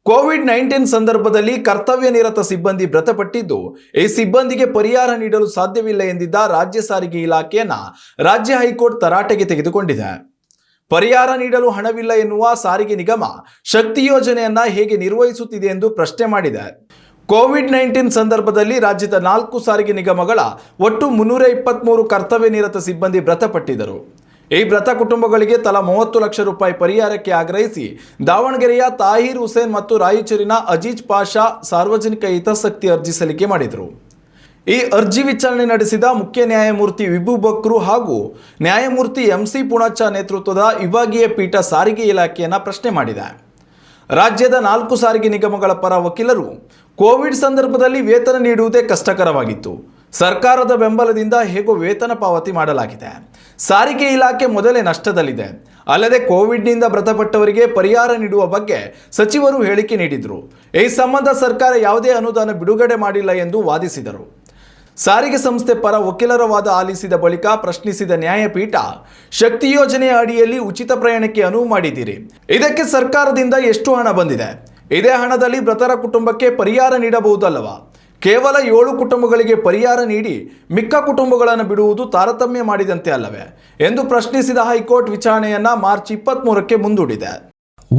COVID-19 ಸಂದರ್ಭದಲ್ಲಿ ಕರ್ತವ್ಯ ನಿರತ ಸಿಬ್ಬಂದಿ ಮೃತಪಟ್ಟಿದ್ದು, ಈ ಸಿಬ್ಬಂದಿಗೆ ಪರಿಹಾರ ನೀಡಲು ಸಾಧ್ಯವಿಲ್ಲ ಎಂದಿದ್ದ ರಾಜ್ಯ ಸಾರಿಗೆ ಇಲಾಖೆಯನ್ನ ರಾಜ್ಯ ಹೈಕೋರ್ಟ್ ತರಾಟೆಗೆ ತೆಗೆದುಕೊಂಡಿದೆ. ಪರಿಹಾರ ನೀಡಲು ಹಣವಿಲ್ಲ ಎನ್ನುವ ಸಾರಿಗೆ ನಿಗಮ ಶಕ್ತಿ ಯೋಜನೆಯನ್ನ ಹೇಗೆ ನಿರ್ವಹಿಸುತ್ತಿದೆ ಎಂದು ಪ್ರಶ್ನೆ ಮಾಡಿದೆ. ಕೋವಿಡ್-19 ಸಂದರ್ಭದಲ್ಲಿ ರಾಜ್ಯದ 4 ಸಾರಿಗೆ ನಿಗಮಗಳ ಒಟ್ಟು 323 ಕರ್ತವ್ಯ ನಿರತ ಸಿಬ್ಬಂದಿ ಮೃತಪಟ್ಟಿದ್ದರು. ಈ ಮೃತ ಕುಟುಂಬಗಳಿಗೆ ತಲಾ 30 ಲಕ್ಷ ರೂಪಾಯಿ ಪರಿಹಾರಕ್ಕೆ ಆಗ್ರಹಿಸಿ ದಾವಣಗೆರೆಯ ತಾಹಿರ್ ಹುಸೇನ್ ಮತ್ತು ರಾಯಚೂರಿನ ಅಜೀಜ್ ಪಾಷಾ ಸಾರ್ವಜನಿಕ ಹಿತಾಸಕ್ತಿ ಅರ್ಜಿ ಸಲ್ಲಿಕೆ ಮಾಡಿದರು. ಈ ಅರ್ಜಿ ವಿಚಾರಣೆ ನಡೆಸಿದ ಮುಖ್ಯ ನ್ಯಾಯಮೂರ್ತಿ ವಿಭು ಬಕ್ರು ಹಾಗೂ ನ್ಯಾಯಮೂರ್ತಿ MC ಪುಣಚ್ಚ ನೇತೃತ್ವದ ವಿಭಾಗೀಯ ಪೀಠ ಸಾರಿಗೆ ಇಲಾಖೆಯನ್ನು ಪ್ರಶ್ನೆ ಮಾಡಿದೆ. ರಾಜ್ಯದ 4 ಸಾರಿಗೆ ನಿಗಮಗಳ ಪರ ವಕೀಲರು ಕೋವಿಡ್ ಸಂದರ್ಭದಲ್ಲಿ ವೇತನ ನೀಡುವುದೇ ಕಷ್ಟಕರವಾಗಿತ್ತು. ಸರ್ಕಾರದ ಬೆಂಬಲದಿಂದ ಹೇಗೋ ವೇತನ ಪಾವತಿ ಮಾಡಲಾಗಿದೆ. ಸಾರಿಗೆ ಇಲಾಖೆ ಮೊದಲೇ ನಷ್ಟದಲ್ಲಿದೆ. ಅಲ್ಲದೆ ಕೋವಿಡ್ನಿಂದ ಮೃತಪಟ್ಟವರಿಗೆ ಪರಿಹಾರ ನೀಡುವ ಬಗ್ಗೆ ಸಚಿವರು ಹೇಳಿಕೆ ನೀಡಿದರು. ಈ ಸಂಬಂಧ ಸರ್ಕಾರ ಯಾವುದೇ ಅನುದಾನ ಬಿಡುಗಡೆ ಮಾಡಿಲ್ಲ ಎಂದು ವಾದಿಸಿದರು. ಸಾರಿಗೆ ಸಂಸ್ಥೆ ಪರ ವಕೀಲರ ವಾದ ಆಲಿಸಿದ ಬಳಿಕ ಪ್ರಶ್ನಿಸಿದ ನ್ಯಾಯಪೀಠ, ಶಕ್ತಿ ಯೋಜನೆಯ ಅಡಿಯಲ್ಲಿ ಉಚಿತ ಪ್ರಯಾಣಕ್ಕೆ ಅನುವು ಮಾಡಿದ್ದೀರಿ. ಇದಕ್ಕೆ ಸರ್ಕಾರದಿಂದ ಎಷ್ಟು ಹಣ ಬಂದಿದೆ? ಇದೇ ಹಣದಲ್ಲಿ ಮೃತರ ಕುಟುಂಬಕ್ಕೆ ಪರಿಹಾರ ನೀಡಬಹುದಲ್ಲವಾ? ಕೇವಲ 7 ಕುಟುಂಬಗಳಿಗೆ ಪರಿಹಾರ ನೀಡಿ ಮಿಕ್ಕ ಕುಟುಂಬಗಳನ್ನು ಬಿಡುವುದು ತಾರತಮ್ಯ ಮಾಡಿದಂತೆ ಅಲ್ಲವೇ ಎಂದು ಪ್ರಶ್ನಿಸಿದ ಹೈಕೋರ್ಟ್ ವಿಚಾರಣೆಯನ್ನ ಮಾರ್ಚ್ 23ಕ್ಕೆ ಮುಂದೂಡಿದೆ.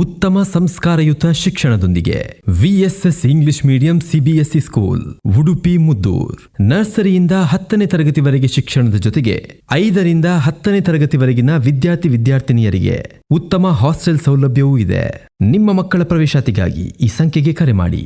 ಉತ್ತಮ ಸಂಸ್ಕಾರಯುತ ಶಿಕ್ಷಣದೊಂದಿಗೆ VSS English medium CBSE school Udupi Muddur. ನರ್ಸರಿಯಿಂದ 10ನೇ ತರಗತಿವರೆಗೆ ಶಿಕ್ಷಣದ ಜೊತೆಗೆ 5ರಿಂದ 10ನೇ ತರಗತಿವರೆಗಿನ ವಿದ್ಯಾರ್ಥಿನಿಯರಿಗೆ ಉತ್ತಮ ಹಾಸ್ಟೆಲ್ ಸೌಲಭ್ಯವೂ ಇದೆ. ನಿಮ್ಮ ಮಕ್ಕಳ ಪ್ರವೇಶಾತಿಗಾಗಿ ಈ ಸಂಖ್ಯೆಗೆ ಕರೆ ಮಾಡಿ.